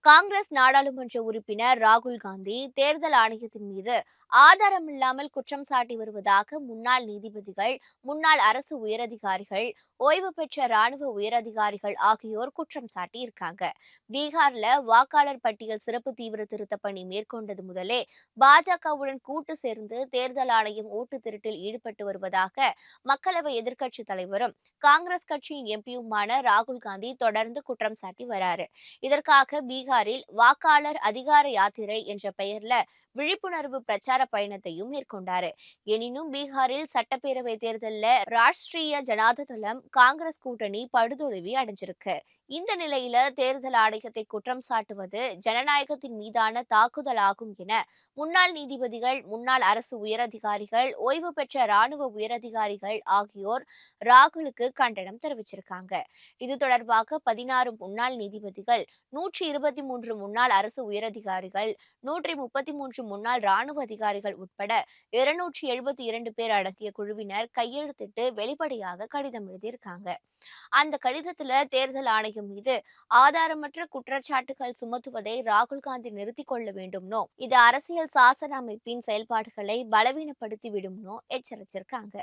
காங்கிரஸ் நாடாளுமன்ற உறுப்பினர் ராகுல் காந்தி தேர்தல் ஆணையத்தின் மீது ஆதாரமில்லாமல் குற்றம் சாட்டி வருவதாக முன்னாள் நீதிபதிகள், முன்னாள் அரசு உயரதிகாரிகள், ஓய்வு பெற்ற ராணுவ உயரதிகாரிகள் ஆகியோர் குற்றம் சாட்டியிருக்காங்க. பீகார்ல வாக்காளர் பட்டியல் சிறப்பு தீவிர திருத்த பணி மேற்கொண்டது முதலே பாஜகவுடன் கூட்டு சேர்ந்து தேர்தல் ஆணையம் ஓட்டு திருட்டில் ஈடுபட்டு வருவதாக மக்களவை எதிர்க்கட்சித் தலைவரும் காங்கிரஸ் கட்சியின் எம்பியுமான ராகுல் காந்தி தொடர்ந்து குற்றம் சாட்டி வராரு. இதற்காக பீகாரில் வாக்காளர் அதிகார யாத்திரை என்ற பெயர்ல விழிப்புணர்வு பிரச்சார பயணத்தையும் மேற்கொண்டாரு. எனினும் பீகாரில் சட்டப்பேரவை தேர்தலில் ராஷ்டிரிய ஜனதா தளம் காங்கிரஸ் கூட்டணி படுதோல்வி அடைஞ்சிருக்கு. இந்த நிலையில தேர்தல் ஆணையத்தை குற்றம் சாட்டுவது ஜனநாயகத்தின் மீதான தாக்குதலாகும் என முன்னாள் நீதிபதிகள், முன்னாள் அரசு உயரதிகாரிகள், ஓய்வு பெற்ற ராணுவ உயரதிகாரிகள் ஆகியோர் ராகுலுக்கு கண்டனம் தெரிவிச்சிருக்காங்க. இது தொடர்பாக 16 முன்னாள் நீதிபதிகள், 123 முன்னாள் அரசு உயரதிகாரிகள், 133 முன்னாள் ராணுவ அதிகாரிகள் உட்பட 272 பேர் அடங்கிய குழுவினர் கையெழுத்திட்டு வெளிப்படையாக கடிதம் எழுதியிருக்காங்க. அந்த கடிதத்துல தேர்தல் ஆணையம் மீது ஆதாரமற்ற குற்றச்சாட்டுகள் சுமத்துவதை ராகுல் காந்தி நிறுத்திக் கொள்ள வேண்டும்னோ, இது அரசியல் சாசன அமைப்பின் செயல்பாடுகளை பலவீனப்படுத்தி விடும்னோ எச்சரிச்சிருக்காங்க.